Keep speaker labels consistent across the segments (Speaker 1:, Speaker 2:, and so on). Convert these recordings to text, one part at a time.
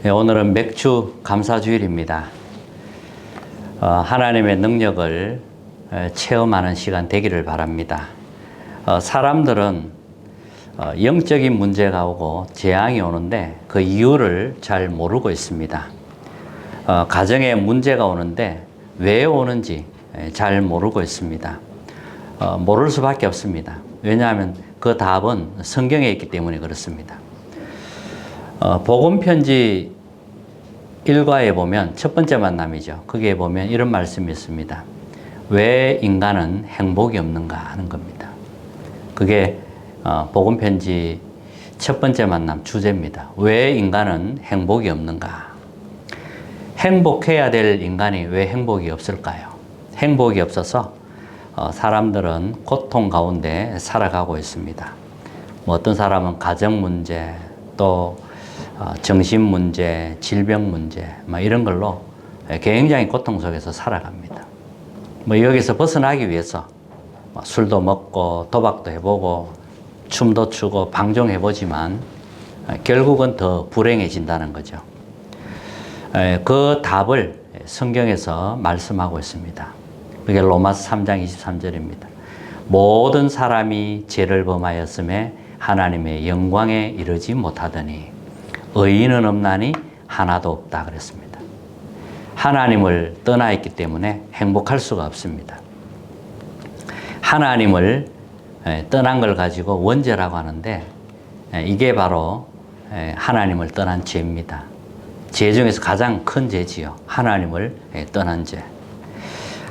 Speaker 1: 네, 오늘은 맥주 감사주일입니다. 하나님의 능력을 체험하는 시간 되기를 바랍니다. 사람들은 영적인 문제가 오고 재앙이 오는데 그 이유를 잘 모르고 있습니다. 가정에 문제가 오는데 왜 오는지 잘 모르고 있습니다. 모를 수밖에 없습니다. 왜냐하면 그 답은 성경에 있기 때문에 그렇습니다. 복음편지 1과에 보면 첫 번째 만남이죠. 거기에 보면 이런 말씀이 있습니다. 왜 인간은 행복이 없는가 하는 겁니다. 그게 복음편지 첫 번째 만남 주제입니다. 왜 인간은 행복이 없는가? 행복해야 될 인간이 왜 행복이 없을까요? 행복이 없어서 사람들은 고통 가운데 살아가고 있습니다. 뭐 어떤 사람은 가정 문제, 또 정신 문제, 질병 문제, 이런 걸로 굉장히 고통 속에서 살아갑니다. 여기서 벗어나기 위해서 술도 먹고 도박도 해보고 춤도 추고 방종해보지만 결국은 더 불행해진다는 거죠. 그 답을 성경에서 말씀하고 있습니다. 그게 로마서 3장 23절입니다. 모든 사람이 죄를 범하였음에 하나님의 영광에 이르지 못하더니 의인은 없나니 하나도 없다 그랬습니다. 하나님을 떠나 있기 때문에 행복할 수가 없습니다. 하나님을 떠난 걸 가지고 원죄라고 하는데 이게 바로 하나님을 떠난 죄입니다. 죄 중에서 가장 큰 죄지요. 하나님을 떠난 죄.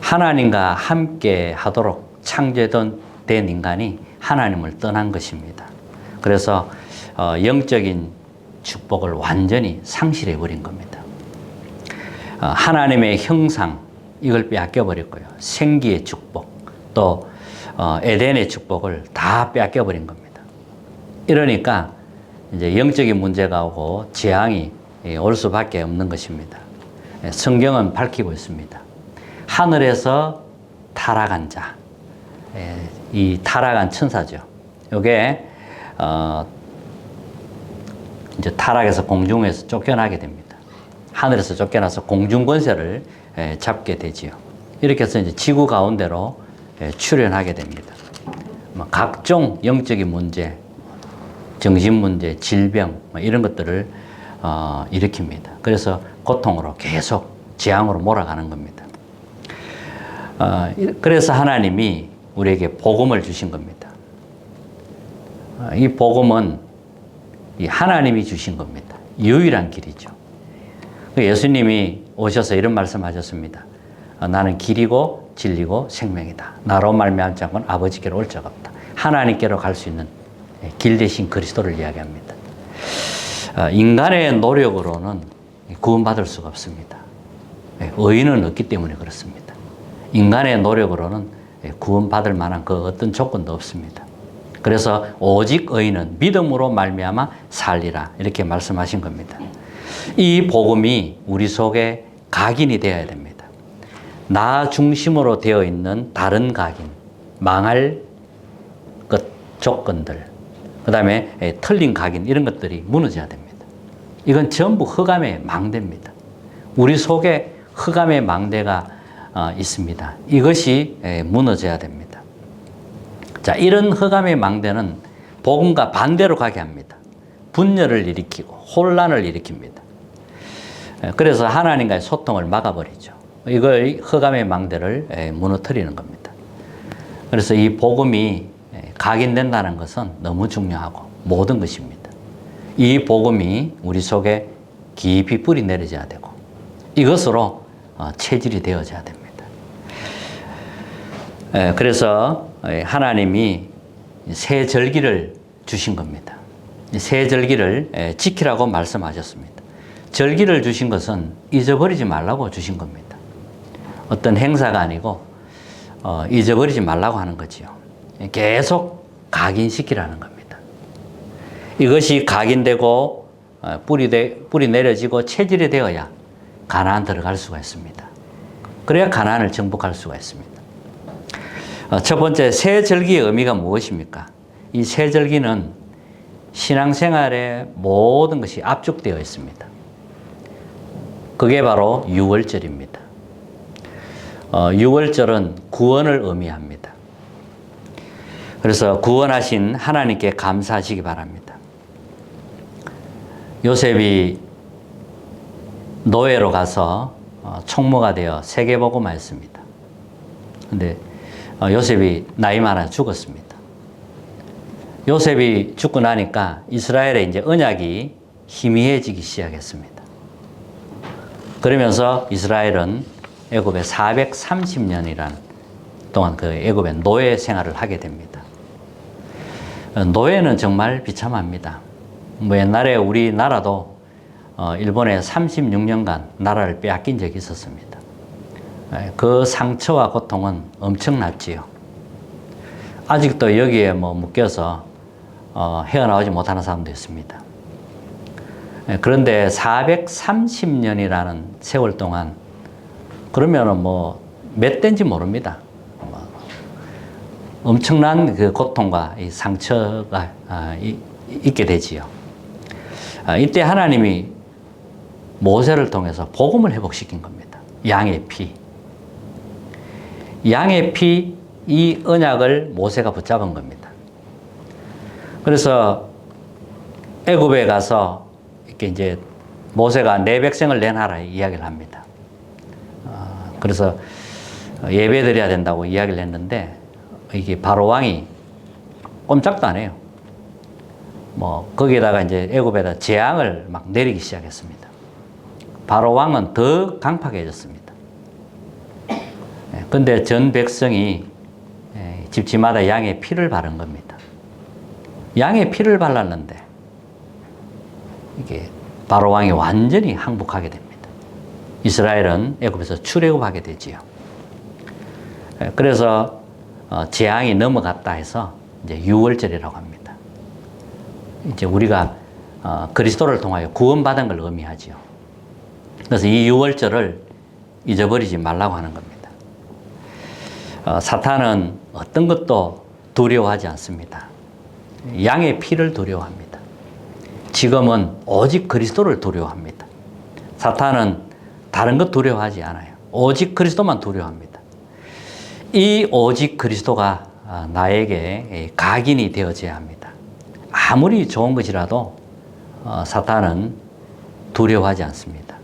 Speaker 1: 하나님과 함께 하도록 창조된 인간이 하나님을 떠난 것입니다. 그래서 영적인 축복을 완전히 상실해 버린 겁니다. 하나님의 형상 이걸 빼앗겨 버렸고요. 생기의 축복 또 에덴의 축복을 다 빼앗겨 버린 겁니다. 이러니까 이제 영적인 문제가 오고 재앙이 올 수밖에 없는 것입니다. 성경은 밝히고 있습니다. 하늘에서 타락한 자, 이 타락한 천사죠. 이게 이제 타락해서 공중에서 쫓겨나게 됩니다. 하늘에서 쫓겨나서 공중 권세를 잡게 되지요. 이렇게 해서 이제 지구 가운데로 출현하게 됩니다. 각종 영적인 문제, 정신 문제, 질병 이런 것들을 일으킵니다. 그래서 고통으로 계속 재앙으로 몰아가는 겁니다. 그래서 하나님이 우리에게 복음을 주신 겁니다. 이 복음은 하나님이 주신 겁니다. 유일한 길이죠. 예수님이 오셔서 이런 말씀하셨습니다. 나는 길이고 진리고 생명이다. 나로 말미암지 않고는 아버지께로 올 자가 없다. 하나님께로 갈 수 있는 길 대신 그리스도를 이야기합니다. 인간의 노력으로는 구원받을 수가 없습니다. 의인은 없기 때문에 그렇습니다. 인간의 노력으로는 구원받을 만한 그 어떤 조건도 없습니다. 그래서 오직 의인은 믿음으로 말미암아 살리라 이렇게 말씀하신 겁니다. 이 복음이 우리 속에 각인이 되어야 됩니다. 나 중심으로 되어 있는 다른 각인, 망할 것 조건들, 그 다음에 틀린 각인 이런 것들이 무너져야 됩니다. 이건 전부 흑암의 망대입니다. 우리 속에 흑암의 망대가 있습니다. 이것이 무너져야 됩니다. 자, 이런 흑암의 망대는 복음과 반대로 가게 합니다. 분열을 일으키고 혼란을 일으킵니다. 그래서 하나님과의 소통을 막아버리죠. 이걸 흑암의 망대를 무너뜨리는 겁니다. 그래서 이 복음이 각인된다는 것은 너무 중요하고 모든 것입니다. 이 복음이 우리 속에 깊이 뿌리 내려져야 되고 이것으로 체질이 되어져야 됩니다. 그래서 하나님이 새 절기를 주신 겁니다. 새 절기를 지키라고 말씀하셨습니다. 절기를 주신 것은 잊어버리지 말라고 주신 겁니다. 어떤 행사가 아니고 잊어버리지 말라고 하는 거지요. 계속 각인시키라는 겁니다. 이것이 각인되고 뿌리 내려지고 체질이 되어야 가나안 들어갈 수가 있습니다. 그래야 가나안을 정복할 수가 있습니다. 첫 번째, 새 절기의 의미가 무엇입니까? 이 새 절기는 신앙생활의 모든 것이 압축되어 있습니다. 그게 바로 유월절입니다. 유월절은 구원을 의미합니다. 그래서 구원하신 하나님께 감사하시기 바랍니다. 요셉이 노예로 가서 총무가 되어 세계복음화했습니다. 근데 요셉이 나이 많아 죽었습니다. 요셉이 죽고 나니까 이스라엘의 이제 언약이 희미해지기 시작했습니다. 그러면서 이스라엘은 애굽에 430년이라는 동안 그 애굽의 노예 생활을 하게 됩니다. 노예는 정말 비참합니다. 뭐 옛날에 우리나라도 일본에 36년간 나라를 빼앗긴 적이 있었습니다. 그 상처와 고통은 엄청났지요. 아직도 여기에 뭐 묶여서 헤어나오지 못하는 사람도 있습니다. 그런데 430년이라는 세월 동안 그러면은 뭐 몇 대인지 모릅니다. 엄청난 그 고통과 이 상처가 있게 되지요. 이때 하나님이 모세를 통해서 복음을 회복시킨 겁니다. 양의 피. 양의 피, 이 언약을 모세가 붙잡은 겁니다. 그래서 애굽에 가서 이렇게 이제 모세가 내 백성을 내놔라 이야기를 합니다. 그래서 예배 드려야 된다고 이야기를 했는데 이게 바로 왕이 꼼짝도 안 해요. 뭐 거기에다가 이제 애굽에다 재앙을 막 내리기 시작했습니다. 바로 왕은 더 강팍해졌습니다. 근데 전 백성이 집집마다 양의 피를 바른 겁니다. 양의 피를 발랐는데 이게 바로 왕이 완전히 항복하게 됩니다. 이스라엘은 애굽에서 출애굽하게 되지요. 그래서 재앙이 넘어갔다 해서 이제 유월절이라고 합니다. 이제 우리가 그리스도를 통하여 구원받은 걸 의미하지요. 그래서 이 유월절을 잊어버리지 말라고 하는 겁니다. 사탄은 어떤 것도 두려워하지 않습니다. 양의 피를 두려워합니다. 지금은 오직 그리스도를 두려워합니다. 사탄은 다른 것 두려워하지 않아요. 오직 그리스도만 두려워합니다. 이 오직 그리스도가 나에게 각인이 되어져야 합니다. 아무리 좋은 것이라도 사탄은 두려워하지 않습니다.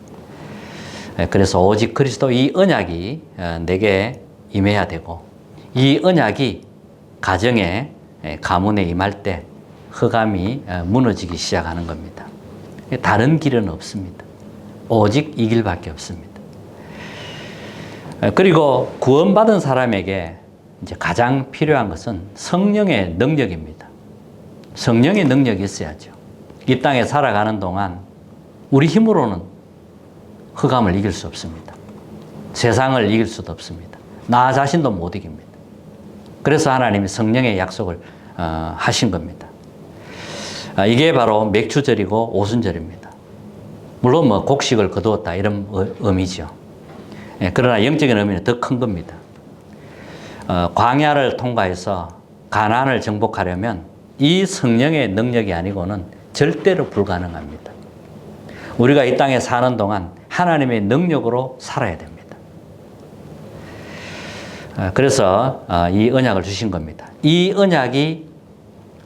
Speaker 1: 그래서 오직 그리스도 이 언약이 내게 임해야 되고 이 언약이 가정에 가문에 임할 때 흑암이 무너지기 시작하는 겁니다. 다른 길은 없습니다. 오직 이 길밖에 없습니다. 그리고 구원받은 사람에게 이제 가장 필요한 것은 성령의 능력입니다. 성령의 능력이 있어야죠. 이 땅에 살아가는 동안 우리 힘으로는 흑암을 이길 수 없습니다. 세상을 이길 수도 없습니다. 나 자신도 못 이깁니다. 그래서 하나님이 성령의 약속을 하신 겁니다. 이게 바로 맥주절이고 오순절입니다. 물론 뭐 곡식을 거두었다 이런 의미죠. 그러나 영적인 의미는 더 큰 겁니다. 광야를 통과해서 가나안을 정복하려면 이 성령의 능력이 아니고는 절대로 불가능합니다. 우리가 이 땅에 사는 동안 하나님의 능력으로 살아야 됩니다. 그래서 이 언약을 주신 겁니다. 이 언약이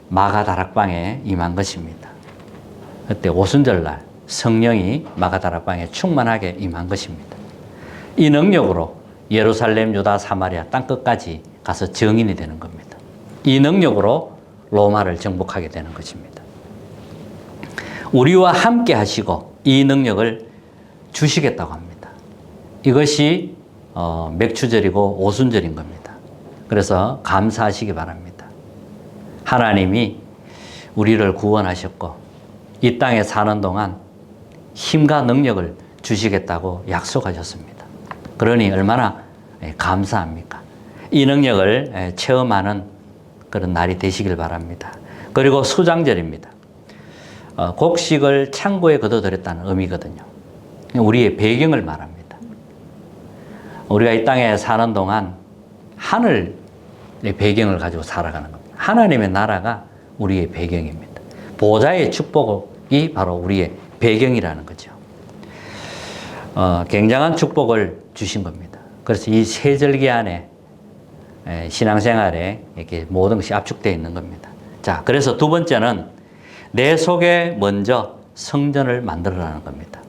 Speaker 1: 마가다락방에 임한 것입니다. 그때 오순절날 성령이 마가다락방에 충만하게 임한 것입니다. 이 능력으로 예루살렘, 유다, 사마리아 땅끝까지 가서 증인이 되는 겁니다. 이 능력으로 로마를 정복하게 되는 것입니다. 우리와 함께 하시고 이 능력을 주시겠다고 합니다. 이것이 맥주절이고 오순절인 겁니다. 그래서 감사하시기 바랍니다. 하나님이 우리를 구원하셨고 이 땅에 사는 동안 힘과 능력을 주시겠다고 약속하셨습니다. 그러니 얼마나 감사합니까? 이 능력을 체험하는 그런 날이 되시길 바랍니다. 그리고 수장절입니다. 곡식을 창고에 거둬들였다는 의미거든요. 우리의 배경을 말합니다. 우리가 이 땅에 사는 동안 하늘의 배경을 가지고 살아가는 겁니다. 하나님의 나라가 우리의 배경입니다. 보좌의 축복이 바로 우리의 배경이라는 거죠. 굉장한 축복을 주신 겁니다. 그래서 이 세 절기 안에 신앙생활에 이렇게 모든 것이 압축되어 있는 겁니다. 자, 그래서 두 번째는 내 속에 먼저 성전을 만들어라는 겁니다.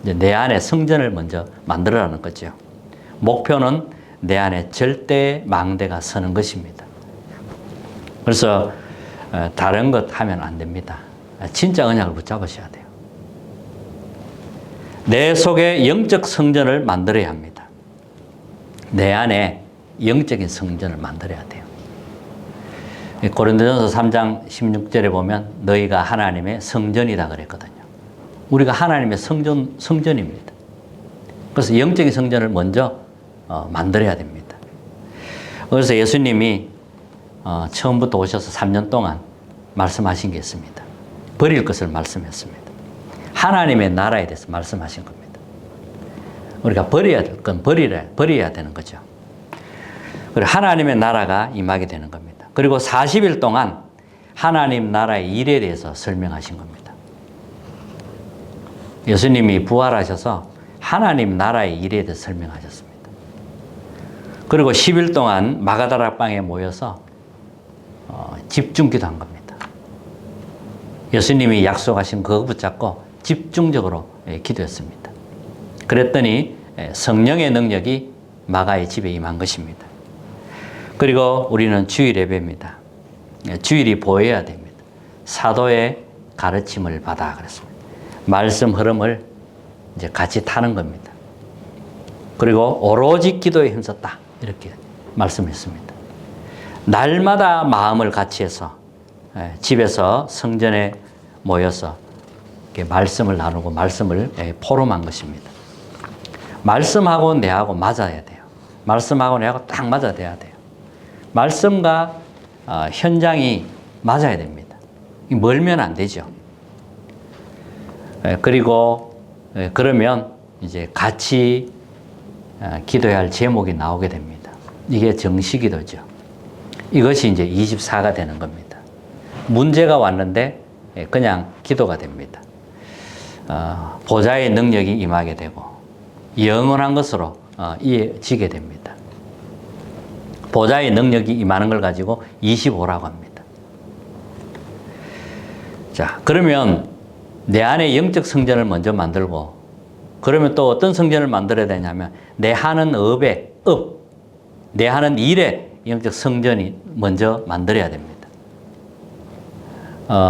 Speaker 1: 이제 내 안에 성전을 먼저 만들어라는 거죠. 목표는 내 안에 절대 망대가 서는 것입니다. 그래서 다른 것 하면 안 됩니다. 진짜 언약을 붙잡으셔야 돼요. 내 속에 영적 성전을 만들어야 합니다. 내 안에 영적인 성전을 만들어야 돼요. 고린도전서 3장 16절에 보면 너희가 하나님의 성전이다 그랬거든요. 우리가 하나님의 성전입니다. 그래서 영적인 성전을 먼저 만들어야 됩니다. 그래서 예수님이 처음부터 오셔서 3년 동안 말씀하신 게 있습니다. 버릴 것을 말씀했습니다. 하나님의 나라에 대해서 말씀하신 겁니다. 우리가 버려야 될 건 버려야 되는 거죠. 그리고 하나님의 나라가 임하게 되는 겁니다. 그리고 40일 동안 하나님 나라의 일에 대해서 설명하신 겁니다. 예수님이 부활하셔서 하나님 나라의 일에 대해서 설명하셨습니다. 그리고 10일 동안 마가다라 방에 모여서 집중 기도한 겁니다. 예수님이 약속하신 그거 붙잡고 집중적으로 기도했습니다. 그랬더니 성령의 능력이 마가의 집에 임한 것입니다. 그리고 우리는 주일 예배입니다. 주일이 보여야 됩니다. 사도의 가르침을 받아 그랬습니다. 말씀 흐름을 이제 같이 타는 겁니다. 그리고 오로지 기도에 힘썼다 이렇게 말씀했습니다. 날마다 마음을 같이 해서 집에서 성전에 모여서 이렇게 말씀을 나누고 말씀을 포럼한 것입니다. 말씀하고 내하고 맞아야 돼요. 말씀하고 내하고 딱 맞아야 돼요. 말씀과 현장이 맞아야 됩니다. 멀면 안 되죠. 그리고 그러면 이제 같이 기도해야 할 제목이 나오게 됩니다. 이게 정시기도죠. 이것이 이제 24가 되는 겁니다. 문제가 왔는데 그냥 기도가 됩니다. 보좌의 능력이 임하게 되고 영원한 것으로 이어지게 됩니다. 보좌의 능력이 임하는 걸 가지고 25라고 합니다. 자, 그러면 내 안에 영적 성전을 먼저 만들고, 그러면 또 어떤 성전을 만들어야 되냐면 내 하는 내 하는 일에 영적 성전이 먼저 만들어야 됩니다.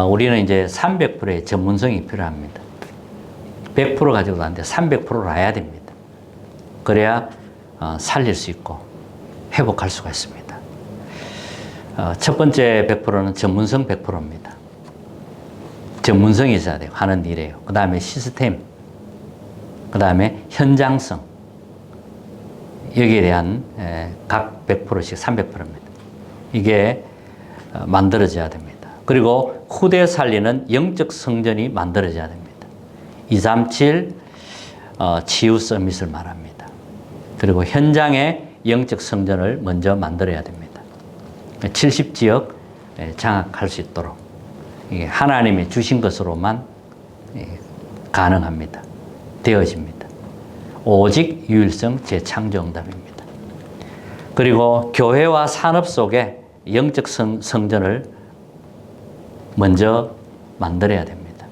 Speaker 1: 우리는 이제 300%의 전문성이 필요합니다. 100% 가지고도 안 돼. 300%를 해야 됩니다. 그래야 살릴 수 있고 회복할 수가 있습니다. 첫 번째 100%는 전문성 100%입니다. 전문성이 있어야 돼요. 하는 일이에요. 그 다음에 시스템, 그 다음에 현장성. 여기에 대한 각 100%씩 300%입니다. 이게 만들어져야 됩니다. 그리고 후대 살리는 영적 성전이 만들어져야 됩니다. 237 치유 서밋을 말합니다. 그리고 현장에 영적 성전을 먼저 만들어야 됩니다. 70지역 장악할 수 있도록 이게 하나님이 주신 것으로만 가능합니다. 되어집니다. 오직 유일성 재창조 응답입니다. 그리고 교회와 산업 속에 영적 성전을 먼저 만들어야 됩니다.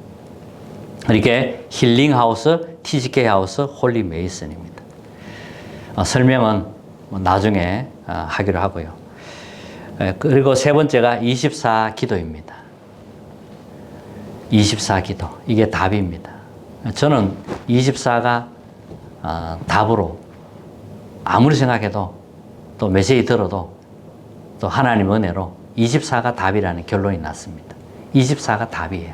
Speaker 1: 이렇게 힐링하우스, TGK하우스, 홀리메이슨입니다. 설명은 나중에 하기로 하고요. 그리고 세 번째가 24 기도입니다. 24 기도. 이게 답입니다. 저는 24가 답으로 아무리 생각해도 또 메시지 들어도 또 하나님 은혜로 24가 답이라는 결론이 났습니다. 24가 답이에요.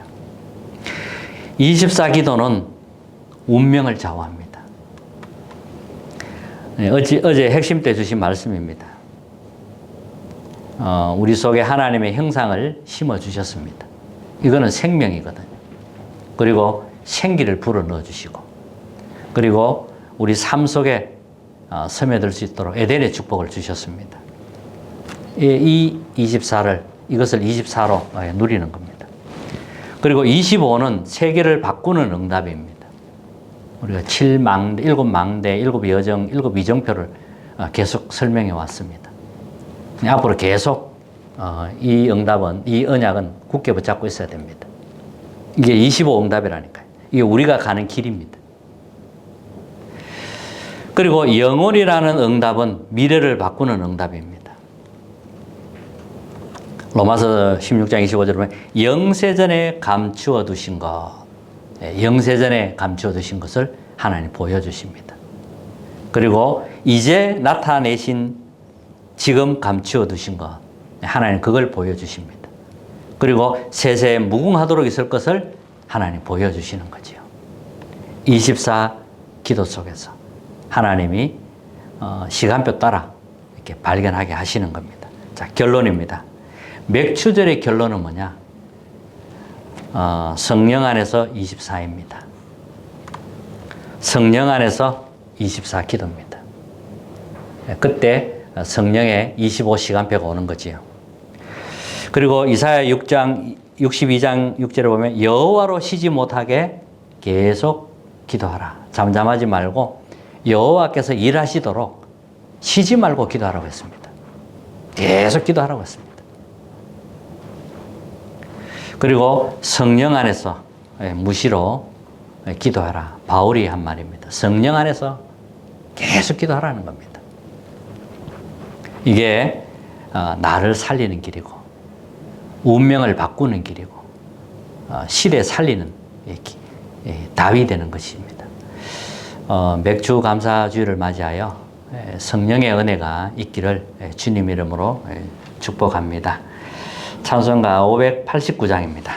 Speaker 1: 24 기도는 운명을 좌우합니다. 어제 핵심 때 주신 말씀입니다. 우리 속에 하나님의 형상을 심어 주셨습니다. 이거는 생명이거든요. 그리고 생기를 불어 넣어 주시고, 그리고 우리 삶 속에 스며들 수 있도록 에덴의 축복을 주셨습니다. 이 24를, 이것을 24로 누리는 겁니다. 그리고 25는 세계를 바꾸는 응답입니다. 우리가 7망대, 7망대, 7여정, 7이정표를 계속 설명해 왔습니다. 앞으로 계속 이 응답은, 이 언약은 굳게 붙잡고 있어야 됩니다. 이게 25응답이라니까요. 이게 우리가 가는 길입니다. 그리고 영원이라는 응답은 미래를 바꾸는 응답입니다. 로마서 16장 25절에 보면 영세전에 감추어 두신 것, 영세전에 감추어 두신 것을 하나님 보여주십니다. 그리고 이제 나타내신 지금 감추어 두신 것, 하나님 그걸 보여주십니다. 그리고 세세에 무궁하도록 있을 것을 하나님 보여주시는 거지요. 24 기도 속에서 하나님이 시간표 따라 이렇게 발견하게 하시는 겁니다. 자, 결론입니다. 맥추절의 결론은 뭐냐? 성령 안에서 24입니다. 성령 안에서 24 기도입니다. 그때 성령의 25시간표가 오는 거지요. 그리고 이사야 6장 62장 6절에 보면 여호와로 쉬지 못하게 계속 기도하라. 잠잠하지 말고 여호와께서 일하시도록 쉬지 말고 기도하라고 했습니다. 계속 기도하라고 했습니다. 그리고 성령 안에서 무시로 기도하라. 바울이 한 말입니다. 성령 안에서 계속 기도하라는 겁니다. 이게 나를 살리는 길이고 운명을 바꾸는 길이고 시대 살리는 답이 되는 것입니다. 맥주 감사주일을 맞이하여 성령의 은혜가 있기를 주님 이름으로 축복합니다. 찬송가 589장입니다.